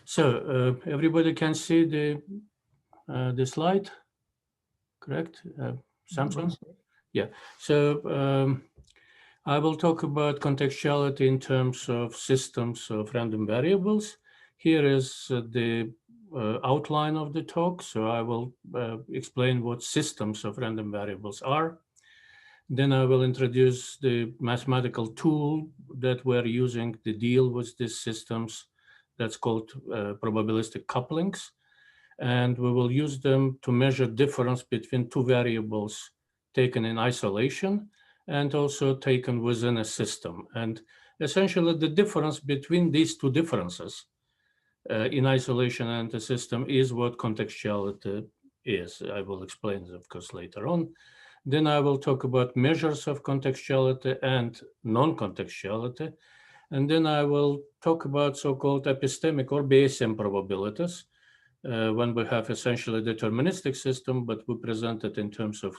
So everybody can see the slide, correct? Samson? Yeah. So I will talk about contextuality in terms of systems of random variables. Here is the outline of the talk. So I will explain what systems of random variables are. Then I will introduce the mathematical tool that we're using to deal with these systems. That's called probabilistic couplings. And we will use them to measure difference between two variables taken in isolation and also taken within a system. And essentially the difference between these two differences in isolation and the system is what contextuality is. I will explain this, of course, later on. Then I will talk about measures of contextuality and non-contextuality. And then I will talk about so-called epistemic or Bayesian probabilities when we have essentially a deterministic system, but we present it in terms of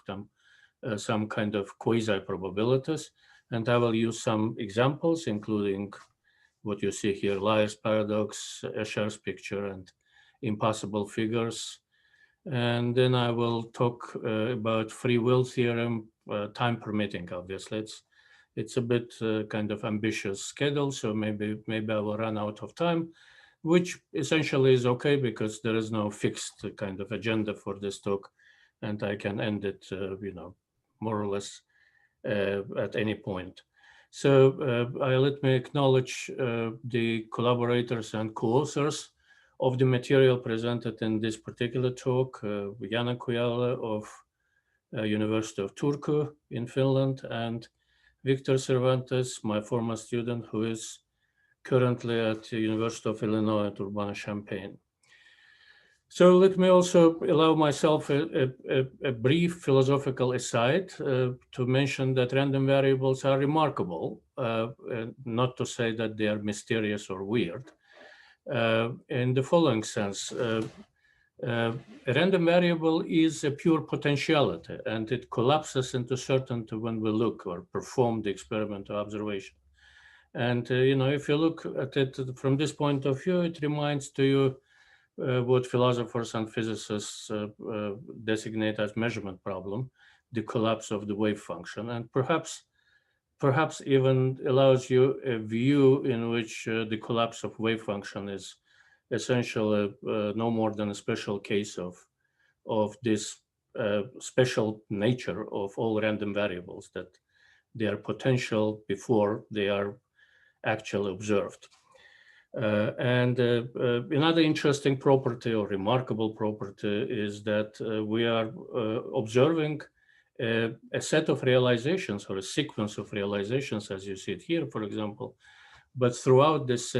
some kind of quasi-probabilities. And I will use some examples, including what you see here, Liar's paradox, Escher's picture, and impossible figures. And then I will talk about free will theorem, time permitting, obviously. It's a bit kind of ambitious schedule, so maybe I will run out of time, which essentially is okay because there is no fixed kind of agenda for this talk, and I can end it, more or less at any point. So let me acknowledge the collaborators and co-authors of the material presented in this particular talk, Jana Kujala of University of Turku in Finland, and Victor Cervantes, my former student, who is currently at the University of Illinois at Urbana-Champaign. So let me also allow myself a brief philosophical aside to mention that random variables are remarkable, not to say that they are mysterious or weird. In the following sense, a random variable is a pure potentiality, and it collapses into certainty when we look or perform the experimental observation. And if you look at it from this point of view, it reminds to you what philosophers and physicists designate as measurement problem, the collapse of the wave function, and perhaps even allows you a view in which the collapse of wave function is essentially no more than a special case of this special nature of all random variables, that they are potential before they are actually observed. Another interesting property or remarkable property is that we are observing a set of realizations or a sequence of realizations, as you see it here, for example. But throughout this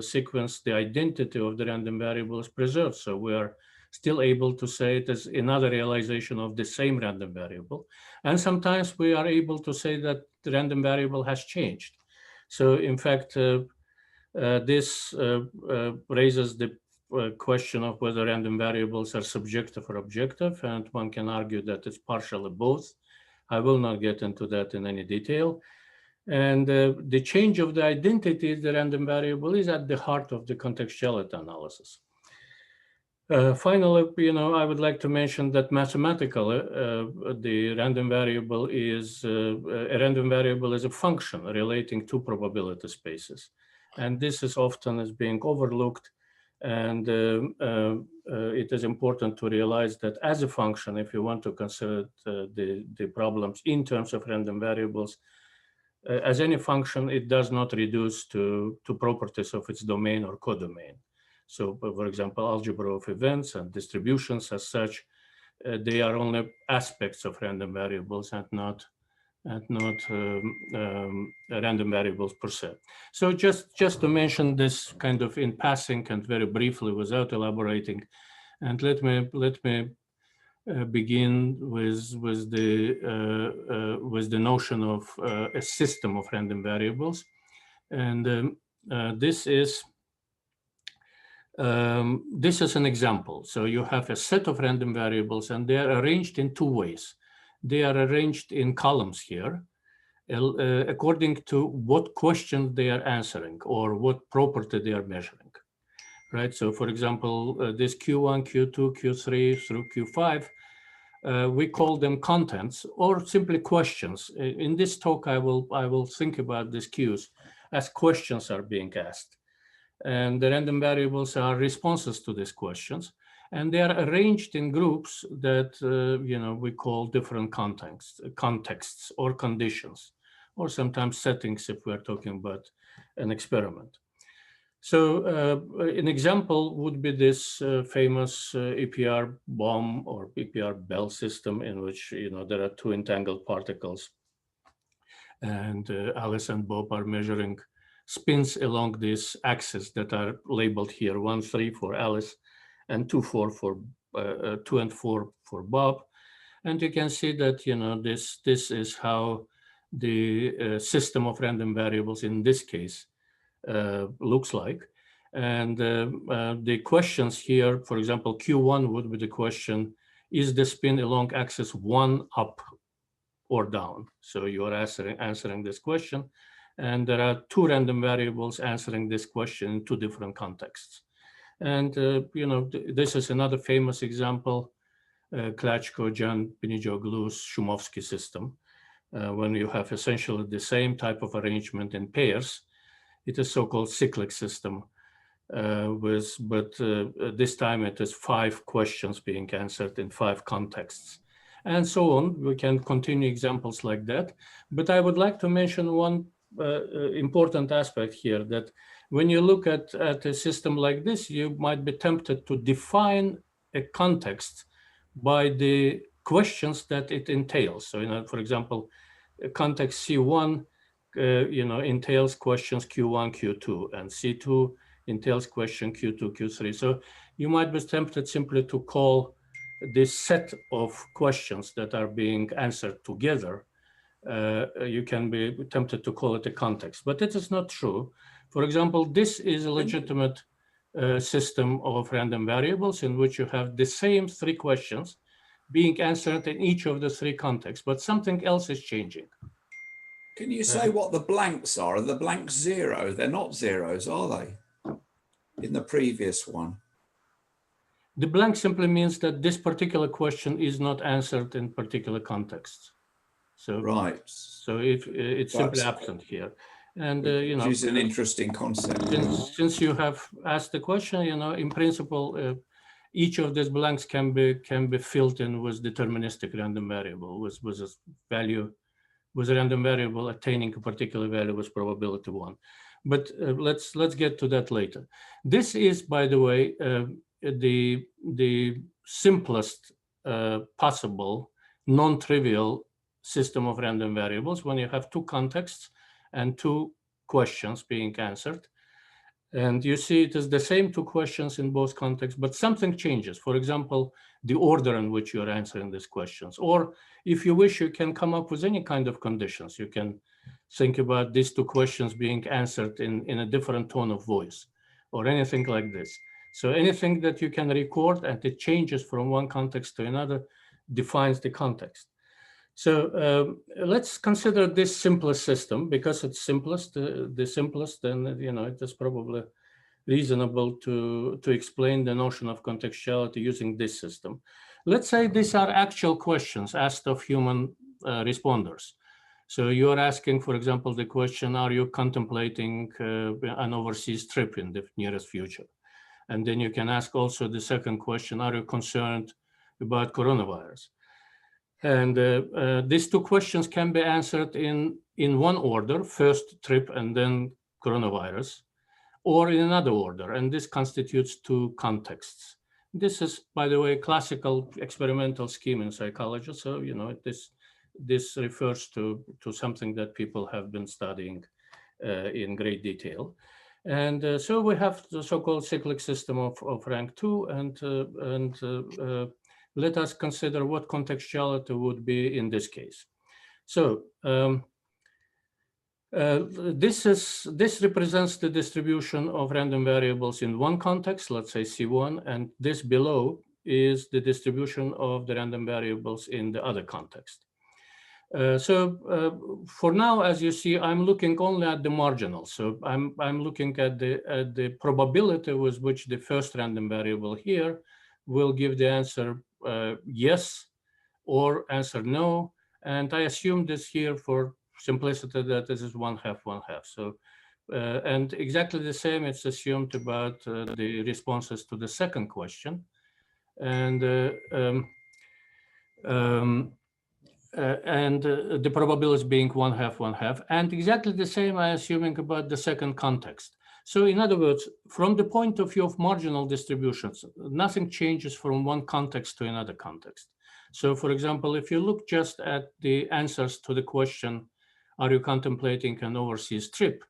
sequence, the identity of the random variable is preserved. So we are still able to say it as another realization of the same random variable. And sometimes we are able to say that the random variable has changed. So in fact, this raises the question of whether random variables are subjective or objective, and one can argue that it's partially both. I will not get into that in any detail. And the change of the identity of the random variable is at the heart of the contextuality analysis. Finally, I would like to mention that mathematically, the random variable is a function relating to probability spaces. And this is often as being overlooked. And it is important to realize that as a function, if you want to consider the problems in terms of random variables, as any function, it does not reduce to properties of its domain or codomain. So, for example, algebra of events and distributions as such, they are only aspects of random variables and not random variables per se. So just to mention this kind of in passing and very briefly without elaborating, and let me begin with the notion of a system of random variables, and this is an example. So you have a set of random variables, and they are arranged in two ways. They are arranged in columns here, according to what question they are answering or what property they are measuring. right? So for example, this Q1, Q2, Q3 through Q5, we call them contents or simply questions. In this talk, I will think about these Qs as questions are being asked. And the random variables are responses to these questions. And they are arranged in groups that we call different contexts or conditions, or sometimes settings if we're talking about an experiment. So an example would be this famous EPR bomb or EPR bell system, in which there are two entangled particles, and Alice and Bob are measuring spins along this axis that are labeled here 1, 3 for Alice, and 2, 4 for 2 and 4 for Bob. And you can see that this is how the system of random variables in this case looks like. And the questions here, for example, Q1 would be the question: is the spin along axis 1 up or down? So you are answering this question. And there are two random variables answering this question in two different contexts. And, this is another famous example, Klatchko-Jan Pinijoglu's Shumovsky system. When you have essentially the same type of arrangement in pairs, it is so-called cyclic system, but this time it is 5 questions being answered in 5 contexts. And so on. We can continue examples like that. But I would like to mention one important aspect here, that when you look at a system like this, you might be tempted to define a context by the questions that it entails. So, for example, context C1, entails questions Q1, Q2, and C2 entails question Q2, Q3. So you might be tempted simply to call this set of questions that are being answered together, you can be tempted to call it a context, but it is not true. For example, this is a legitimate system of random variables in which you have the same 3 questions being answered in each of the 3 contexts, but something else is changing. Can you say what the blanks are? Are the blanks 0? They're not zeros, are they? In the previous one. The blank simply means that this particular question is not answered in particular contexts. So, right. So if it's simply absent here. And, which is an interesting concept. Since you have asked the question, in principle, each of these blanks can be filled in with deterministic random variable, with a value, with a random variable attaining a particular value with probability 1. But let's get to that later. This is, by the way, the simplest possible non-trivial system of random variables when you have 2 contexts and 2 questions being answered. And you see it is the same 2 questions in both contexts, but something changes. For example, the order in which you are answering these questions. Or if you wish, you can come up with any kind of conditions. You can think about these 2 questions being answered in a different tone of voice or anything like this. So anything that you can record and it changes from one context to another defines the context. So let's consider this simplest system because it's simplest, the simplest, and it is probably reasonable to explain the notion of contextuality using this system. Let's say these are actual questions asked of human responders. So you're asking, for example, the question, are you contemplating an overseas trip in the nearest future? And then you can ask also the second question, are you concerned about coronavirus? And these 2 questions can be answered in one order, first trip and then coronavirus, or in another order, and this constitutes 2 contexts. This is, by the way, classical experimental scheme in psychology. So, this refers to something that people have been studying in great detail. And so we have the so-called cyclic system of rank 2, and let us consider what contextuality would be in this case. So this represents the distribution of random variables in one context, let's say C1, and this below is the distribution of the random variables in the other context. For now, as you see, I'm looking only at the marginal. So I'm looking at the probability with which the first random variable here will give the answer yes or answer no. And I assume this here for simplicity that this is 1/2, 1/2. So, and exactly the same it's assumed about the responses to the second question. And the probability being 1/2, 1/2, and exactly the same I'm assuming about the second context. So in other words, from the point of view of marginal distributions, nothing changes from one context to another context. So for example, if you look just at the answers to the question, are you contemplating an overseas trip?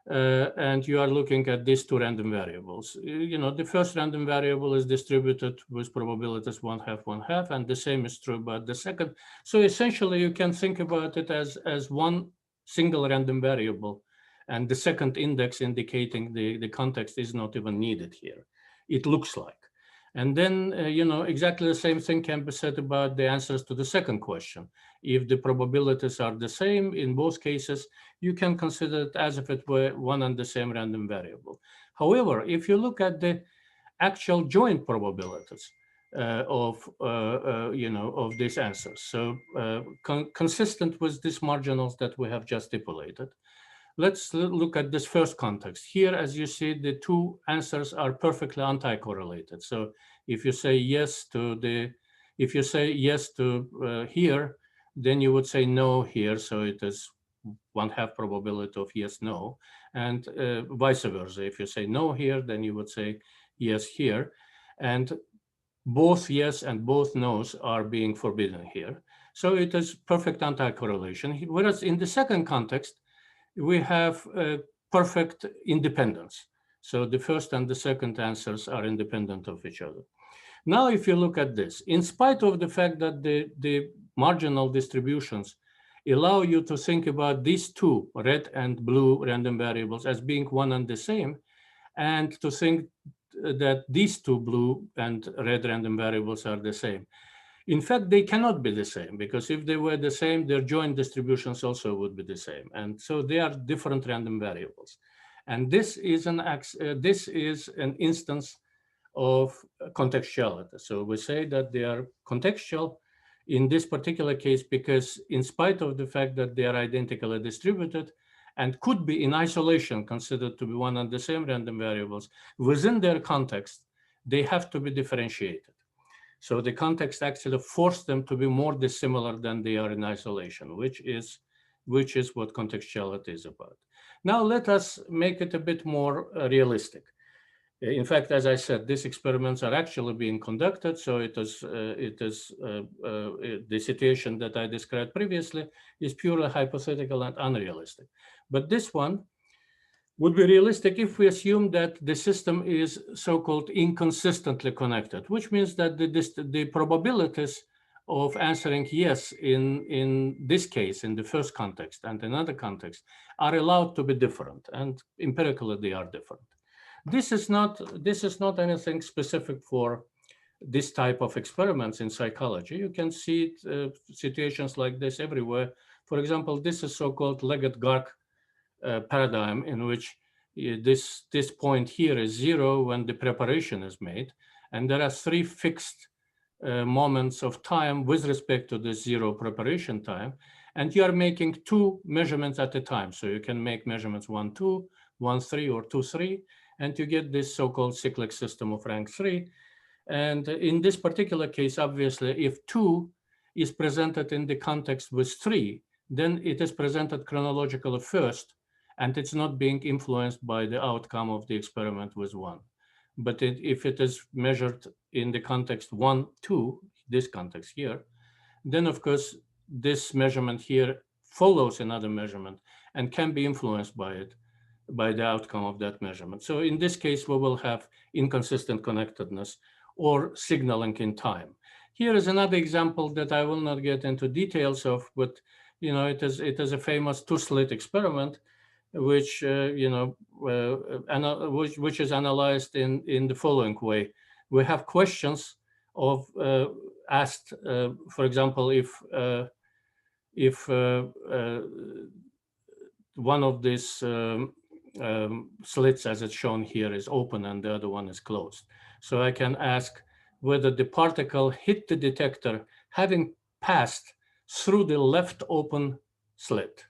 And you are looking at these two random variables. You know, the first random variable is distributed with probabilities 1/2, 1/2, and the same is true about the second. So essentially, you can think about it as one single random variable, and the second index indicating the context is not even needed here. It looks like. And then, you know, exactly the same thing can be said about the answers to the second question. If the probabilities are the same in both cases, you can consider it as if it were one and the same random variable. However, if you look at the actual joint probabilities of these answers, so consistent with these marginals that we have just stipulated, let's look at this first context. Here, as you see, the two answers are perfectly anti-correlated. So if you say yes to here, then you would say no here. So it is 1/2 probability of yes, no, and vice versa. If you say no here, then you would say yes here. And both yes and both no's are being forbidden here. So it is perfect anti-correlation. Whereas in the second context, we have perfect independence. So the first and the second answers are independent of each other. Now, if you look at this, in spite of the fact that the marginal distributions allow you to think about these two red and blue random variables as being one and the same, and to think that these two blue and red random variables are the same. In fact, they cannot be the same, because if they were the same, their joint distributions also would be the same. And so they are different random variables. And this is an instance of contextuality. So we say that they are contextual in this particular case because in spite of the fact that they are identically distributed and could be in isolation considered to be one and the same random variables, within their context, they have to be differentiated. So the context actually forced them to be more dissimilar than they are in isolation, which is what contextuality is about. Now let us make it a bit more realistic. In fact, as I said, these experiments are actually being conducted. So the situation that I described previously is purely hypothetical and unrealistic. But this one would be realistic if we assume that the system is so-called inconsistently connected, which means that the probabilities of answering yes in this case, in the first context and another context, are allowed to be different, and empirically they are different. This is not anything specific for this type of experiments in psychology. You can see situations like this everywhere. For example, this is so-called Leggett-Gark paradigm, in which this point here is 0 when the preparation is made, and there are 3 fixed moments of time with respect to this 0 preparation time, and you are making 2 measurements at a time. So you can make measurements 1, 2, 1, 3, or 2, 3, and you get this so-called cyclic system of rank 3. And in this particular case, obviously, if 2 is presented in the context with 3, then it is presented chronologically first, and it's not being influenced by the outcome of the experiment with 1. But if it is measured in the context 1, 2, this context here, then of course, this measurement here follows another measurement and can be influenced by it, by the outcome of that measurement. So in this case, we will have inconsistent connectedness or signaling in time. Here is another example that I will not get into details of, but it is a famous Two-Slit experiment, which which is analyzed in the following way. We have questions of asked, for example, if one of these slits, as it's shown here, is open and the other one is closed. So I can ask whether the particle hit the detector having passed through the left open slit.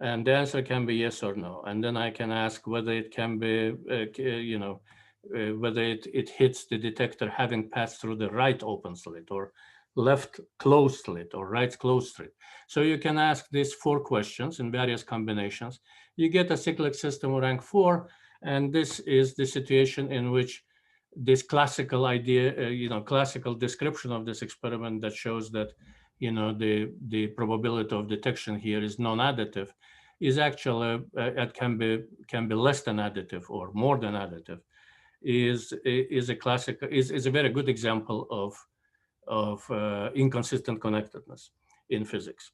And the answer can be yes or no. And then I can ask whether it can be, whether it hits the detector having passed through the right open slit, or left closed slit, or right closed slit. So you can ask these 4 questions in various combinations. You get a cyclic system of rank 4, and this is the situation in which this classical idea, classical description of this experiment that shows that, the probability of detection here is non-additive, is actually it can be less than additive or more than additive, is a very good example of inconsistent connectedness in physics.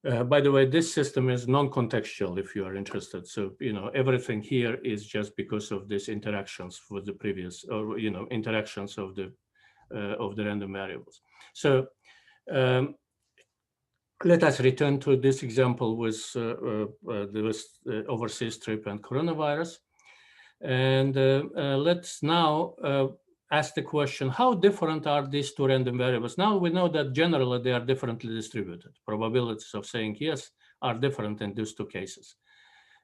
By the way, this system is non-contextual if you are interested. So, everything here is just because of these interactions with the previous, or, interactions of the random variables. So let us return to this example with the overseas trip and coronavirus. And let's now ask the question, how different are these 2 random variables? Now we know that generally they are differently distributed. Probabilities of saying yes are different in these 2 cases.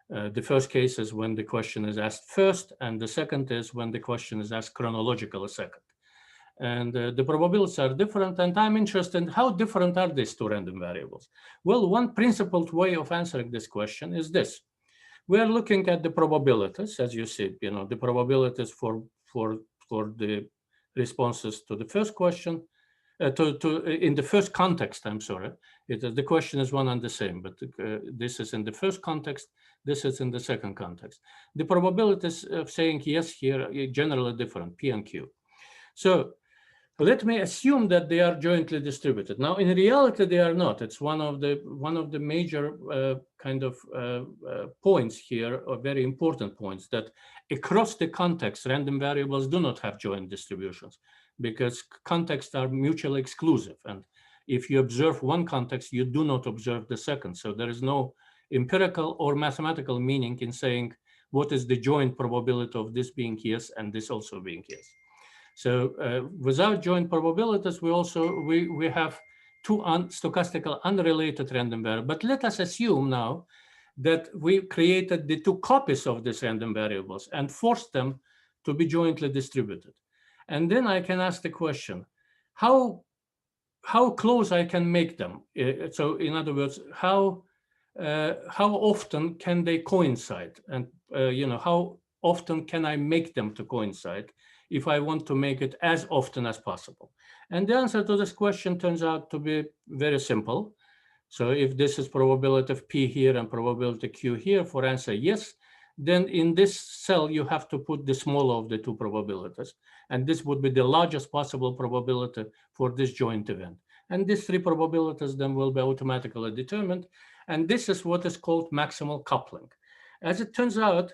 The first case is when the question is asked first, and the second is when the question is asked chronologically second. And the probabilities are different, and I'm interested in how different are these 2 random variables. Well, one principled way of answering this question is this. We are looking at the probabilities, as you see, the probabilities for the responses to the first question, in the first context, I'm sorry. The question is one and the same, but this is in the first context, this is in the second context. The probabilities of saying yes here are generally different, P and Q. So let me assume that they are jointly distributed. Now, in reality, they are not. It's one of the major points here, or very important points, that across the context, random variables do not have joint distributions, because contexts are mutually exclusive. And if you observe one context, you do not observe the second. So there is no empirical or mathematical meaning in saying what is the joint probability of this being yes and this also being yes. So without joint probabilities, we have 2 stochastical unrelated random variables. But let us assume now that we created the 2 copies of these random variables and forced them to be jointly distributed. And then I can ask the question, how close I can make them? So in other words, how often can they coincide? And how often can I make them to coincide if I want to make it as often as possible? And the answer to this question turns out to be very simple. So if this is probability of P here and probability Q here for answer yes, then in this cell, you have to put the smaller of the 2 probabilities. And this would be the largest possible probability for this joint event. And these 3 probabilities then will be automatically determined. And this is what is called maximal coupling. As it turns out,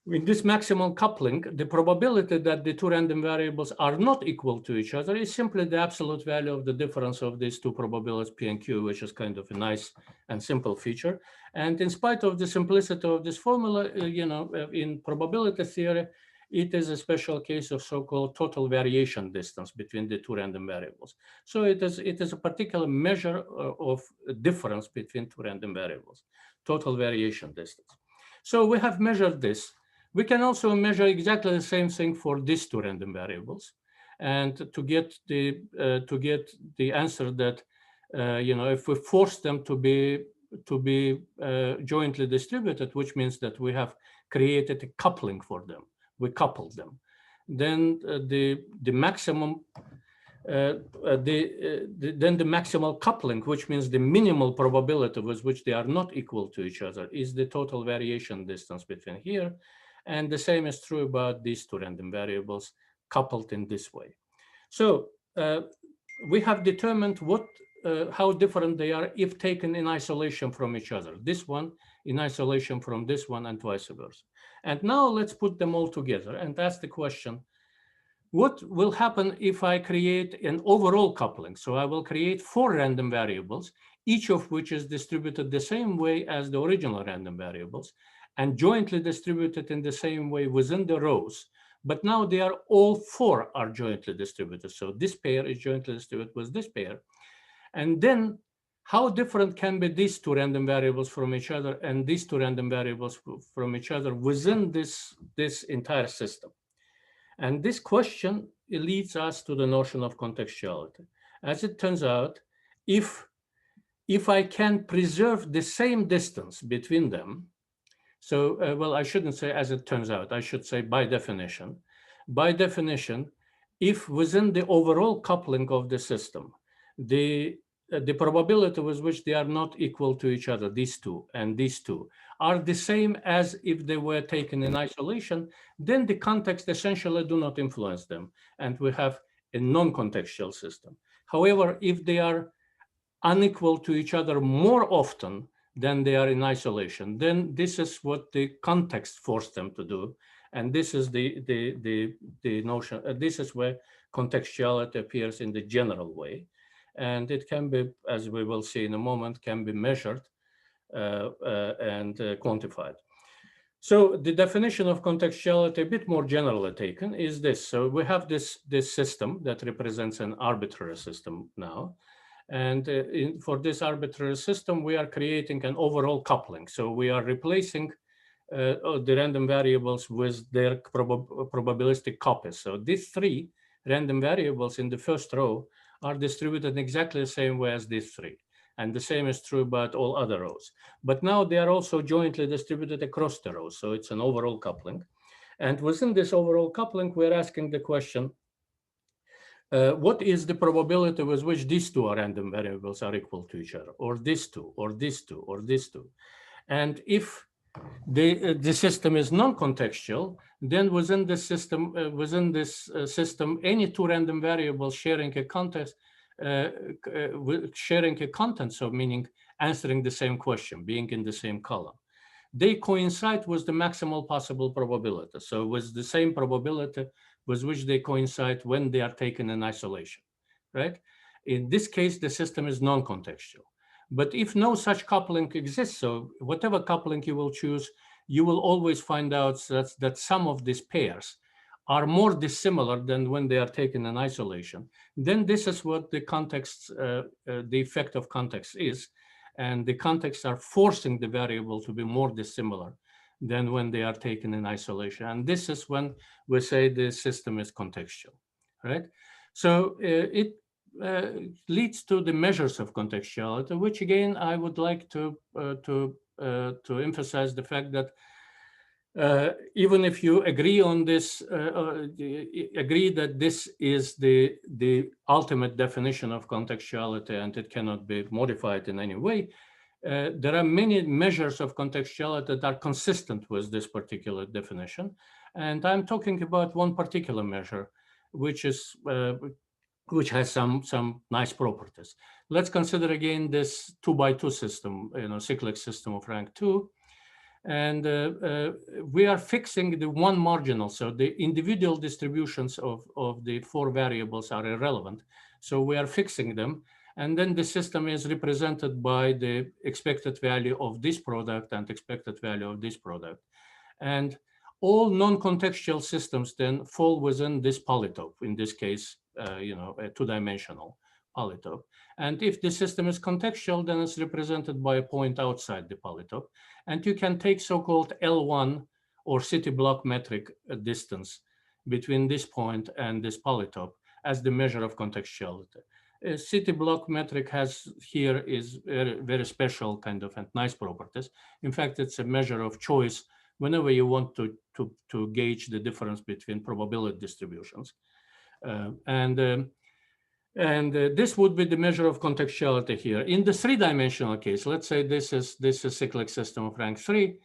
in this maximal coupling, the probability that the 2 random variables are not equal to each other is simply the absolute value of the difference of these 2 probabilities, P and Q, which is kind of a nice and simple feature. And in spite of the simplicity of this formula, in probability theory, it is a special case of so-called total variation distance between the 2 random variables. So it is a particular measure of difference between 2 random variables, total variation distance. So we have measured this. We can also measure exactly the same thing for these 2 random variables, and to get the answer that if we force them to be jointly distributed, which means that we have created a coupling for them, we coupled them, then the maximum. Then the maximal coupling, which means the minimal probability with which they are not equal to each other, is the total variation distance between here. And the same is true about these 2 random variables coupled in this way. So we have determined how different they are if taken in isolation from each other. This one in isolation from this one and vice versa. And now let's put them all together and ask the question, What will happen if I create an overall coupling? So I will create 4 random variables, each of which is distributed the same way as the original random variables and jointly distributed in the same way within the rows. But now they are all 4 are jointly distributed. So this pair is jointly distributed with this pair. And then how different can be these 2 random variables from each other and these 2 random variables from each other within this entire system? And this question leads us to the notion of contextuality. As it turns out, if I can preserve the same distance between them, so, well, I shouldn't say as it turns out, I should say by definition. By definition, if within the overall coupling of the system, the probability with which they are not equal to each other, these 2 and these 2, are the same as if they were taken in isolation, then the context essentially do not influence them, and we have a non-contextual system. However, if they are unequal to each other more often than they are in isolation, then this is what the context forced them to do. And this is the notion, this is where contextuality appears in the general way. And it can be, as we will see in a moment, can be measured and quantified. So the definition of contextuality, a bit more generally taken, is this. So we have this system that represents an arbitrary system now. And for this arbitrary system, we are creating an overall coupling. So we are replacing the random variables with their probabilistic copies. So these 3 random variables in the first row are distributed exactly the same way as these 3. And the same is true about all other rows. But now they are also jointly distributed across the rows. So it's an overall coupling. And within this overall coupling, we're asking the question, what is the probability with which these 2 random variables are equal to each other, or these 2, or these 2, or these 2? And if the system is non-contextual, then within this system, any 2 random variables sharing a context, sharing a content, so meaning answering the same question, being in the same column, they coincide with the maximal possible probability. So with the same probability with which they coincide when they are taken in isolation, right? In this case, the system is non-contextual. But if no such coupling exists, so whatever coupling you will choose, you will always find out that some of these pairs are more dissimilar than when they are taken in isolation. Then this is what the context, the effect of context is. And the contexts are forcing the variable to be more dissimilar than when they are taken in isolation. And this is when we say the system is contextual, right? So it leads to the measures of contextuality, which again, I would like to emphasize the fact that even if you agree on this, agree that this is the ultimate definition of contextuality and it cannot be modified in any way, there are many measures of contextuality that are consistent with this particular definition. And I'm talking about one particular measure, which is which has some nice properties. Let's consider again this 2x2 system, cyclic system of rank 2. And we are fixing the one marginal. So the individual distributions of the 4 variables are irrelevant. So we are fixing them. And then the system is represented by the expected value of this product and expected value of this product. And all non-contextual systems then fall within this polytope, in this case, a 2-dimensional polytope. And if the system is contextual, then it's represented by a point outside the polytope. And you can take so-called L1 or city block metric distance between this point and this polytope as the measure of contextuality. City block metric is very special kind of and nice properties. In fact, it's a measure of choice whenever you want to gauge the difference between probability distributions. And this would be the measure of contextuality here. In the 3-dimensional case, let's say this is cyclic system of rank 3,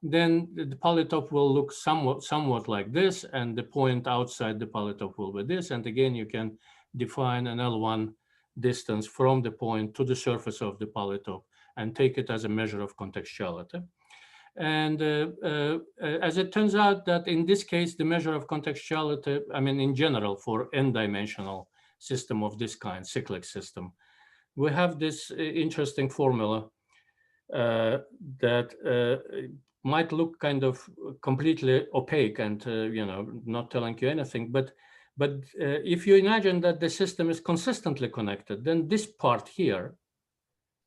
then the polytope will look somewhat like this, and the point outside the polytope will be this. And again, you can define an L1 distance from the point to the surface of the polytope and take it as a measure of contextuality. And as it turns out that in this case, the measure of contextuality, I mean, in general, for n-dimensional system of this kind, cyclic system, we have this interesting formula that might look kind of completely opaque and not telling you anything. But if you imagine that the system is consistently connected, then this part here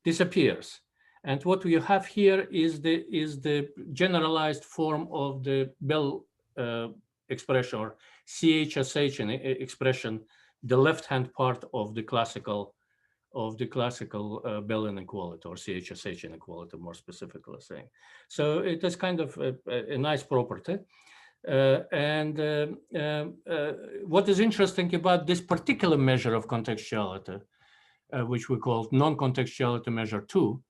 disappears. And what we have here is the generalized form of the Bell expression, or CHSH expression, the left-hand part of the classical Bell inequality, or CHSH inequality, more specifically saying. So it is kind of a nice property. What is interesting about this particular measure of contextuality, which we call non-contextuality measure 2,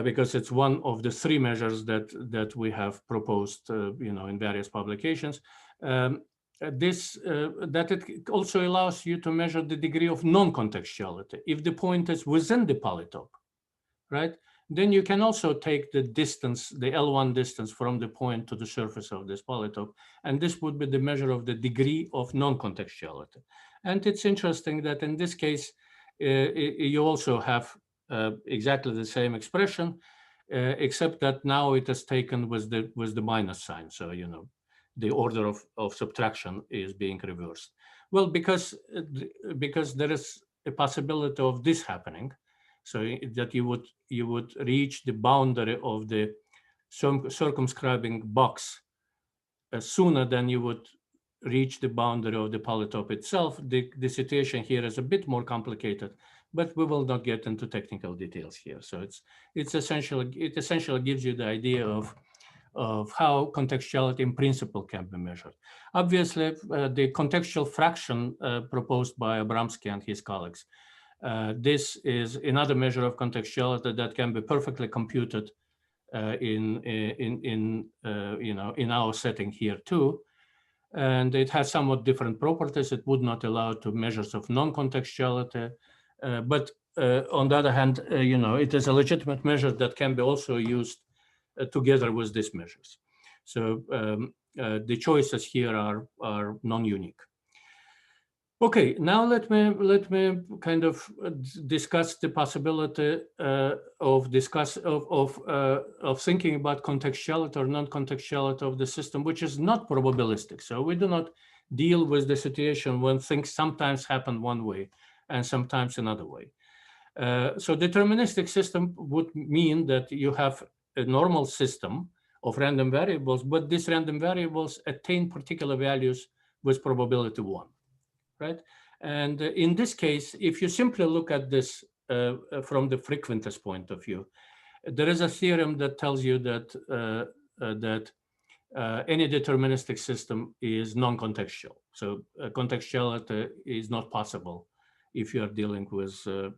because it's one of the 3 measures that we have proposed, in various publications. That it also allows you to measure the degree of non-contextuality. If the point is within the polytope, right, then you can also take the distance, the L1 distance from the point to the surface of this polytope, and this would be the measure of the degree of non-contextuality. And it's interesting that in this case, you also have exactly the same expression, except that now it is taken with the minus sign. So, the order of subtraction is being reversed. Well, because there is a possibility of this happening, so that you would reach the boundary of the circumscribing box sooner than you would reach the boundary of the polytope itself. The situation here is a bit more complicated, but we will not get into technical details here. So it essentially gives you the idea of how contextuality in principle can be measured. Obviously, the contextual fraction proposed by Abramsky and his colleagues, this is another measure of contextuality that can be perfectly computed in our setting here too. And it has somewhat different properties. It would not allow to measures of non-contextuality, but on the other hand, it is a legitimate measure that can be also used together with these measures. So the choices here are non-unique. Okay, now let me kind of discuss the possibility of thinking about contextuality or non-contextuality of the system, which is not probabilistic. So we do not deal with the situation when things sometimes happen one way and sometimes another way. So deterministic system would mean that you have a normal system of random variables, but these random variables attain particular values with probability 1. Right? And in this case, if you simply look at this from the frequentist point of view, there is a theorem that tells you that any deterministic system is non-contextual. So contextuality is not possible if you are dealing with a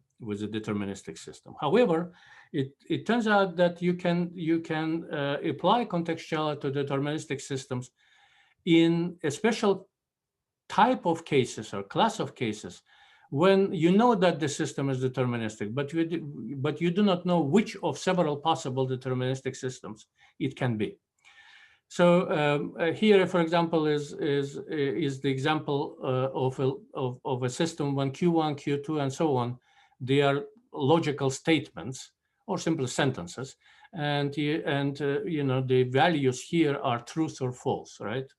deterministic system. However, it turns out that you can apply contextuality to deterministic systems in a special type of cases or class of cases when you know that the system is deterministic, but you do not know which of several possible deterministic systems it can be. So here, for example, is the example of a system when Q1, Q2, and so on, they are logical statements or simple sentences, and the values here are truth or false, right?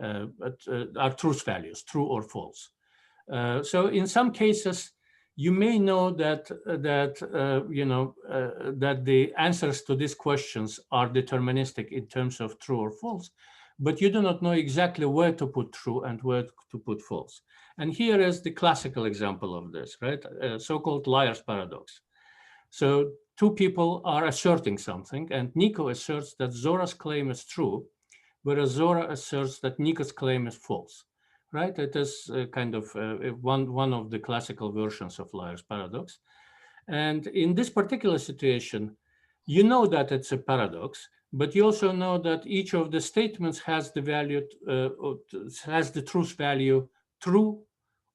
Are truth values, true or false. So in some cases, you may know that the answers to these questions are deterministic in terms of true or false, but you do not know exactly where to put true and where to put false. And here is the classical example of this, right? So-called liar's paradox. So 2 people are asserting something, and Nico asserts that Zora's claim is true, whereas Zora asserts that Nico's claim is false, right? It is kind of one of the classical versions of liar's paradox. And in this particular situation, you know that it's a paradox, but you also know that each of the statements has the value, has the truth value true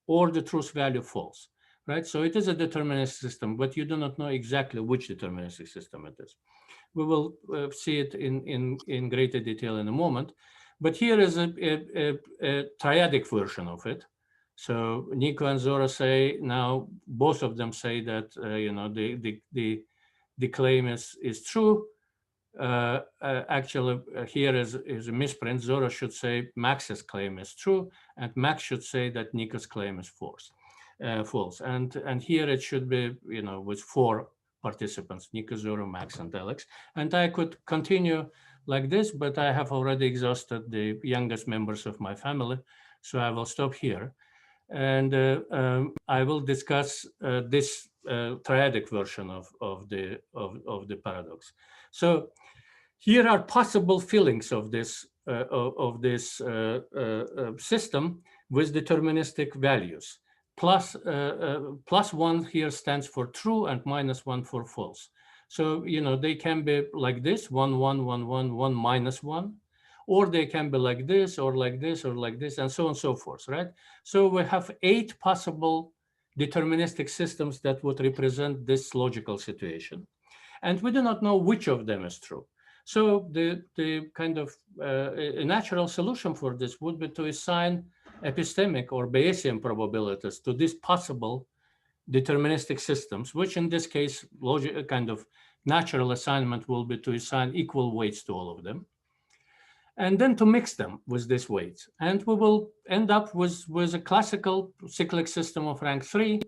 or the truth value false, right? So it is a deterministic system, but you do not know exactly which deterministic system it is. We will see it in greater detail in a moment. But here is a triadic version of it. So Nico and Zora say now, both of them say that the claim is true. Actually, here is a misprint. Zora should say Max's claim is true, and Max should say that Nico's claim is false. And here it should be, with 4 participants: Nico, Zora, Max, and Alex. And I could continue like this, but I have already exhausted the youngest members of my family, so I will stop here. And I will discuss this triadic version of the paradox. So here are possible fillings of this system with deterministic values. Plus 1 here stands for true and -1 for false. So they can be like this: 1 1 1 1 1 -1. Or they can be like this, or like this, or like this, and so on and so forth, right? So we have 8 possible deterministic systems that would represent this logical situation. And we do not know which of them is true. So the kind of a natural solution for this would be to assign epistemic or Bayesian probabilities to these possible deterministic systems, which in this case, kind of natural assignment will be to assign equal weights to all of them, and then to mix them with these weights. And we will end up with a classical cyclic system of rank 3,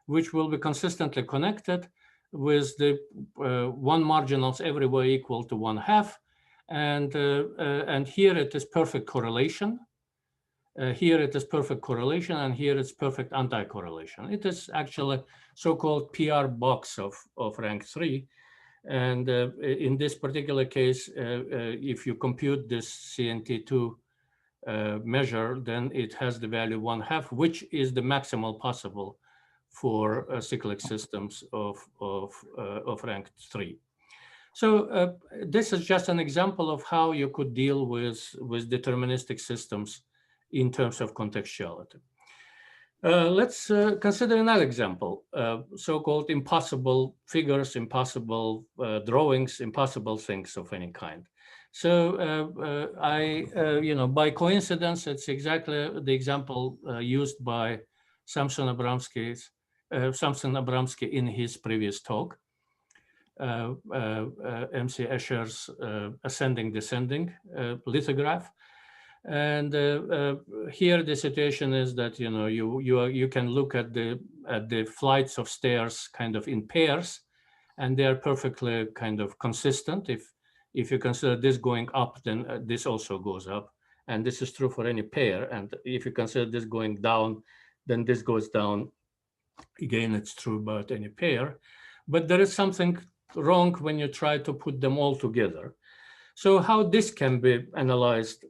which will be consistently connected with the 1 marginals everywhere equal to 1/2. And here it is perfect correlation. Here it is perfect correlation, and here it's perfect anti-correlation. It is actually so-called PR box of rank 3. And in this particular case, if you compute this CNT2 measure, then it has the value 1/2, which is the maximal possible for cyclic systems of rank 3. So this is just an example of how you could deal with deterministic systems in terms of contextuality. Let's consider another example, so-called impossible figures, impossible drawings, impossible things of any kind. So by coincidence, it's exactly the example used by Samson Abramsky in his previous talk, MC Escher's ascending-descending lithograph. And here the situation is that you can look at the flights of stairs kind of in pairs, and they are perfectly kind of consistent. If you consider this going up, then this also goes up, and this is true for any pair. And if you consider this going down, then this goes down. Again, it's true about any pair, but there is something wrong when you try to put them all together. So how this can be analyzed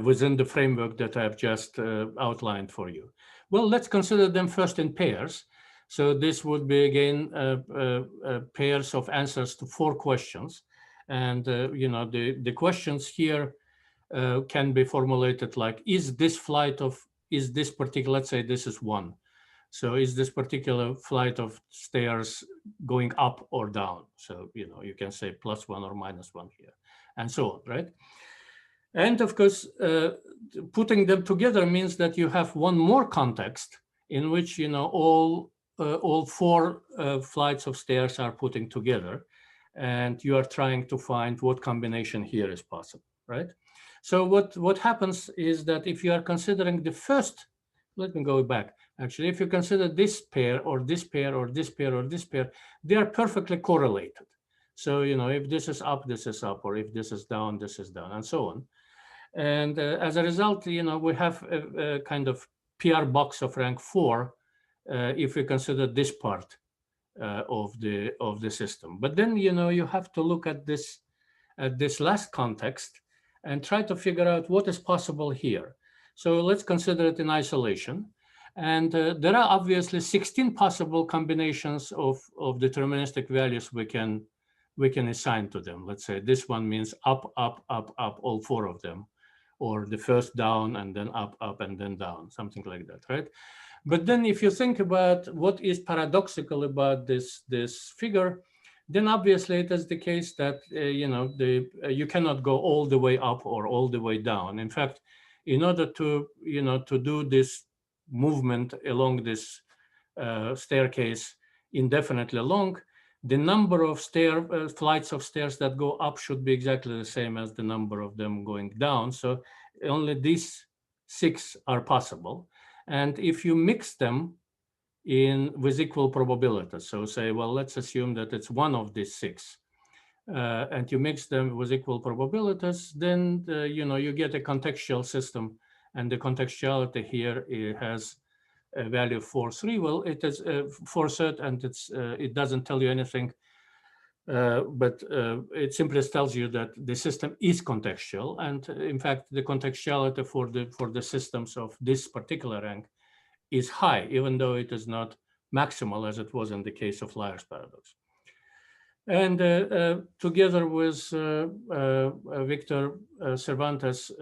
within the framework that I've just outlined for you? Well, let's consider them first in pairs. So this would be, again, pairs of answers to 4 questions. And the questions here can be formulated like, is this particular, let's say this is 1. So is this particular flight of stairs going up or down? So, you can say +1 or -1 here, and so on, right? And of course, putting them together means that you have one more context in which, all 4 flights of stairs are putting together, and you are trying to find what combination here is possible, right? So what happens is that if you are considering the first, let me go back. Actually, if you consider this pair or this pair or this pair or this pair, they are perfectly correlated. So, if this is up, this is up, or if this is down, this is down, and so on. And as a result, we have a kind of PR box of rank 4 if we consider this part of the system. But then, you have to look at this last context and try to figure out what is possible here. So let's consider it in isolation. And there are obviously 16 possible combinations of deterministic values we can assign to them. Let's say this one means up, up, up, up, all 4 of them, or the first down and then up, up, and then down, something like that, right? But then if you think about what is paradoxical about this figure, then obviously it is the case that you cannot go all the way up or all the way down. In fact, in order to to do this movement along this staircase indefinitely long, the number of flights of stairs that go up should be exactly the same as the number of them going down. So only these 6 are possible. And if you mix them with equal probabilities, so say, well, let's assume that it's one of these 6, and you mix them with equal probabilities, then you get a contextual system, and the contextuality here has a value 4.3. Well, it is 4 and it doesn't tell you anything, but it simply tells you that the system is contextual, and in fact, the contextuality for the systems of this particular rank is high, even though it is not maximal as it was in the case of Liar's paradox. And together with Victor Cervantes,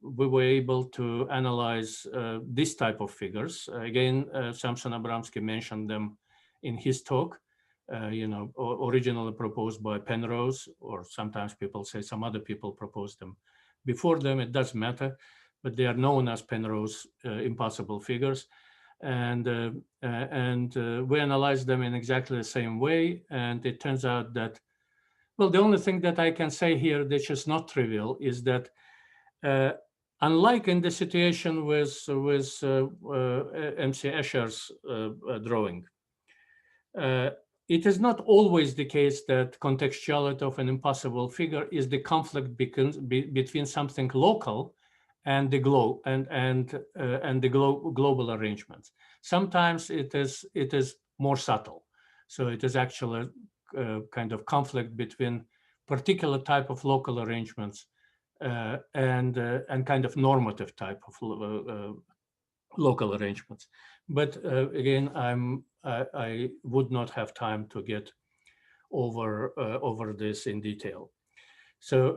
we were able to analyze this type of figures. Again, Samson Abramsky mentioned them in his talk, originally proposed by Penrose, or sometimes people say some other people proposed them before them. It doesn't matter, but they are known as Penrose impossible figures. And we analyzed them in exactly the same way. And it turns out that, well, the only thing that I can say here that is not trivial is that unlike in the situation with MC Escher's drawing, it is not always the case that contextuality of an impossible figure is the conflict between something local and the global arrangements. Sometimes it is more subtle. So it is actually a kind of conflict between particular type of local arrangements and kind of normative type of local arrangements. But again, I would not have time to get over this in detail. So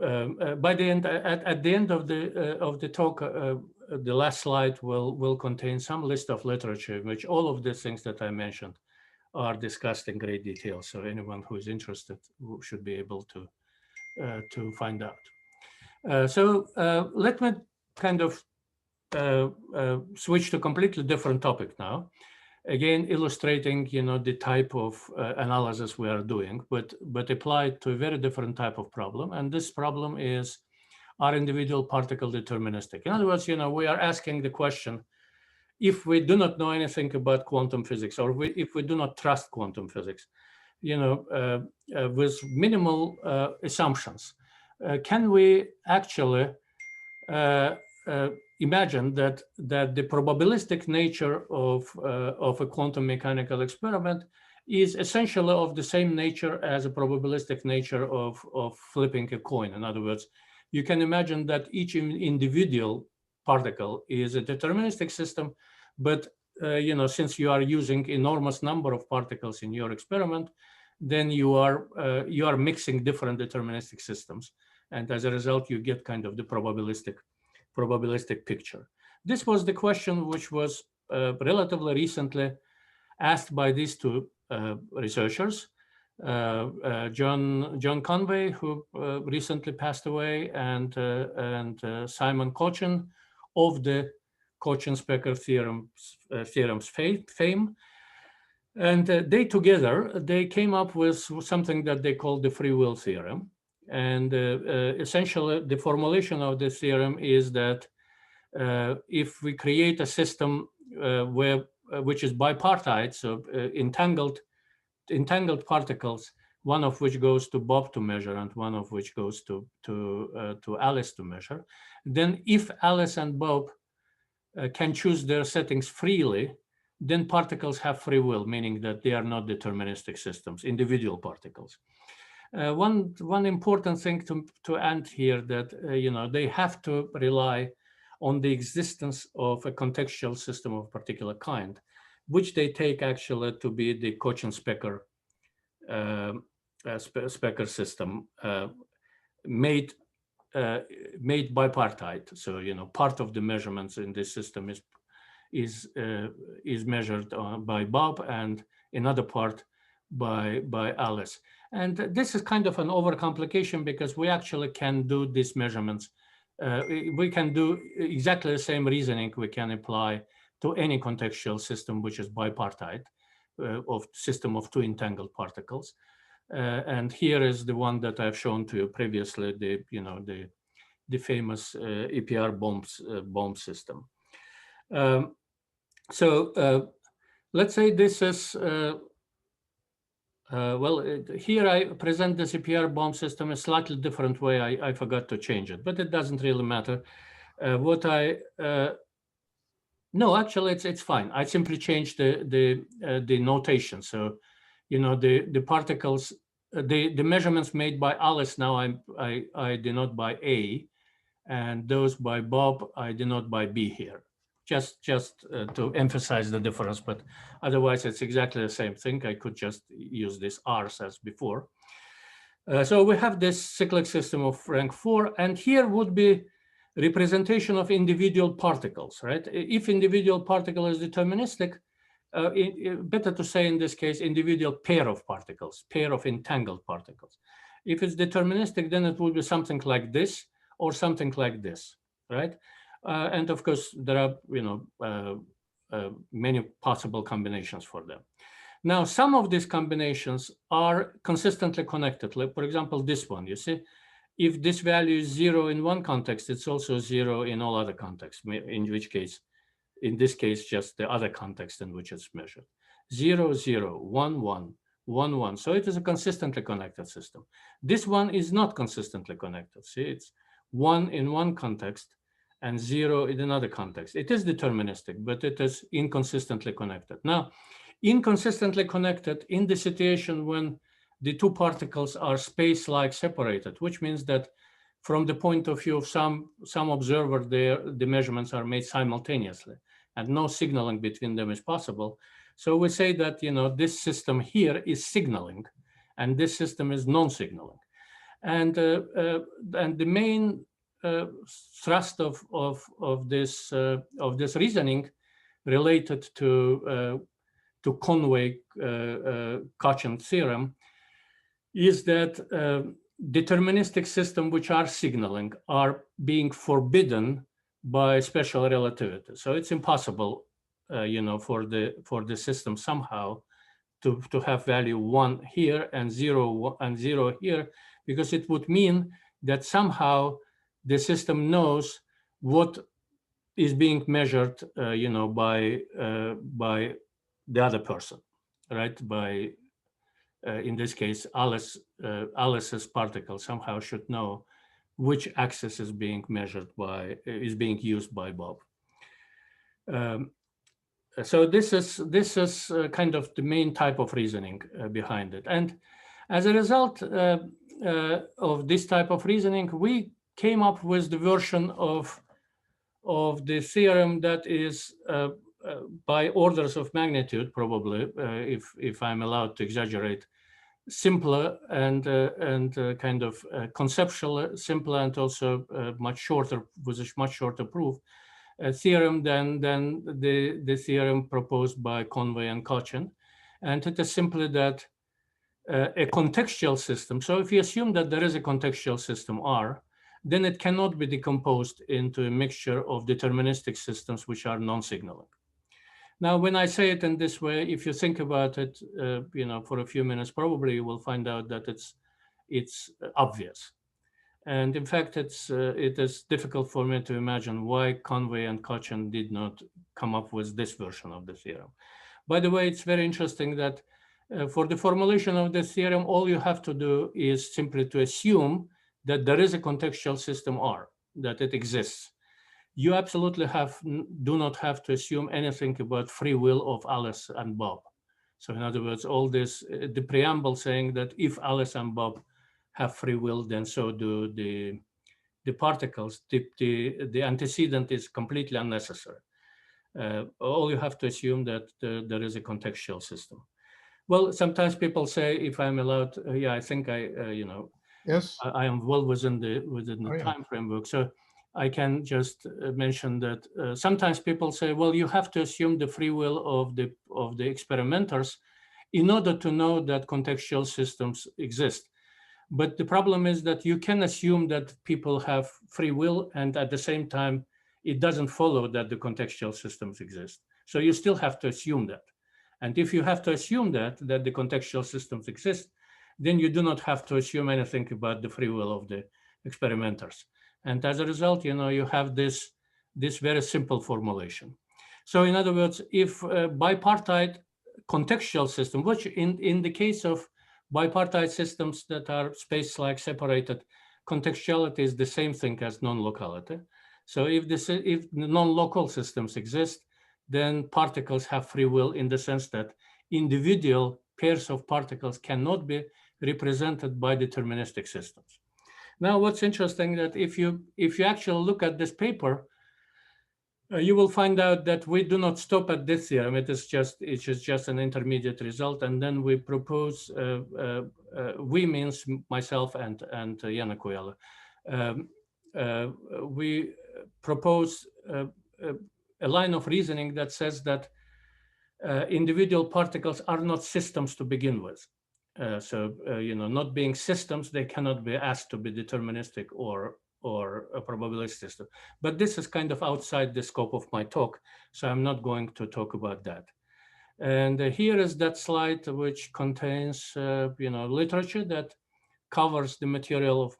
by the end, at the end of the talk, the last slide will contain some list of literature in which all of the things that I mentioned are discussed in great detail. So anyone who is interested should be able to find out. So let me kind of switch to a completely different topic now. Again, illustrating the type of analysis we are doing, but applied to a very different type of problem. And this problem is, are individual particles deterministic? In other words, we are asking the question, if we do not know anything about quantum physics, or if we do not trust quantum physics, with minimal assumptions, can we actually imagine that the probabilistic nature of a quantum mechanical experiment is essentially of the same nature as a probabilistic nature of flipping a coin? In other words, you can imagine that each individual particle is a deterministic system, but since you are using enormous number of particles in your experiment, then you are mixing different deterministic systems, and as a result, you get kind of the probabilistic picture. This was the question which was relatively recently asked by these two researchers, John Conway, who recently passed away, and Simon Cochin of the Cochin-Specker theorems fame. And they came up with something that they called the free will theorem. And essentially, the formulation of this theorem is that if we create a system which is bipartite, so entangled particles, one of which goes to Bob to measure and one of which goes to Alice to measure, then if Alice and Bob can choose their settings freely, then particles have free will, meaning that they are not deterministic systems, individual particles. One important thing to add here, that they have to rely on the existence of a contextual system of a particular kind, which they take actually to be the Cochin-Specker Specker system, made bipartite. So part of the measurements in this system is measured by Bob, and another part by Alice. And this is kind of an overcomplication because we actually can do these measurements. We can do exactly the same reasoning we can apply to any contextual system which is bipartite, of system of two entangled particles. And here is the one that I've shown to you previously, the famous EPR bomb system. Let's say this is, here I present this EPR bomb system a slightly different way. I forgot to change it, but it doesn't really matter. No, actually, it's fine. I simply changed the notation. So, the particles, the measurements made by Alice now I denote by A, and those by Bob I denote by B here. Just to emphasize the difference, but otherwise it's exactly the same thing. I could just use this R's as before. So we have this cyclic system of rank 4, and here would be representation of individual particles, right? If individual particle is deterministic, better to say in this case, individual pair of particles, pair of entangled particles. If it's deterministic, then it would be something like this or something like this, right? And of course, there are many possible combinations for them. Now, some of these combinations are consistently connected. Like, for example, this one, you see, if this value is 0 in one context, it's also 0 in all other contexts, in which case, in this case, just the other context in which it's measured. 0, 0, 1, 1, 1, 1. So it is a consistently connected system. This one is not consistently connected. See, it's 1 in one context and 0 in another context. It is deterministic, but it is inconsistently connected. Now, inconsistently connected in the situation when the two particles are space-like separated, which means that from the point of view of some observer, the measurements are made simultaneously and no signaling between them is possible. So we say that this system here is signaling and this system is non-signaling. And the main thrust of this reasoning related to Conway-Cochin theorem is that deterministic systems which are signaling are being forbidden by special relativity. So it's impossible, for the system somehow to have value 1 here and 0 here, because it would mean that somehow the system knows what is being measured, by the other person, right? By in this case, Alice's particle somehow should know which axis is being measured by, is being used by Bob. So this is kind of the main type of reasoning behind it. And as a result of this type of reasoning, we came up with the version of the theorem that is by orders of magnitude, probably, if I'm allowed to exaggerate, simpler and kind of conceptual, simpler, and also much shorter, with a much shorter proof theorem than the theorem proposed by Conway and Cochin. And it is simply that a contextual system, so if you assume that there is a contextual system R, then it cannot be decomposed into a mixture of deterministic systems which are non-signaling. Now, when I say it in this way, if you think about it, for a few minutes, probably you will find out that it's obvious. And in fact, it is difficult for me to imagine why Conway and Cochin did not come up with this version of the theorem. By the way, it's very interesting that for the formulation of the theorem, all you have to do is simply to assume that there is a contextual system R, that it exists. You absolutely do not have to assume anything about free will of Alice and Bob. So in other words, all this, the preamble saying that if Alice and Bob have free will, then so do the particles, the antecedent is completely unnecessary. All you have to assume that there is a contextual system. Well, sometimes people say, if I'm allowed, yeah, I think yes, I am well within the time framework. So I can just mention that sometimes people say, well, you have to assume the free will of the experimenters in order to know that contextual systems exist. But the problem is that you can assume that people have free will, and at the same time, it doesn't follow that the contextual systems exist. So you still have to assume that. And if you have to assume that the contextual systems exist, then you do not have to assume anything about the free will of the experimenters. And as a result, you have this very simple formulation. So in other words, if bipartite contextual system, which in the case of bipartite systems that are space-like separated, contextuality is the same thing as non-locality. So if non-local systems exist, then particles have free will in the sense that individual pairs of particles cannot be represented by deterministic systems. Now, what's interesting that if you actually look at this paper, you will find out that we do not stop at this theorem. It is just an intermediate result, and then we propose. We means myself and Yana Koyala. We propose a line of reasoning that says that individual particles are not systems to begin with. Not being systems, they cannot be asked to be deterministic or a probabilistic system. But this is kind of outside the scope of my talk, so I'm not going to talk about that. And here is that slide which contains literature that covers the material of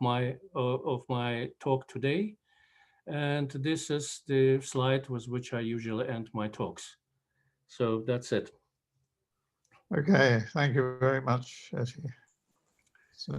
my talk today. And this is the slide with which I usually end my talks. So that's it. Okay, thank you very much, Ehti. So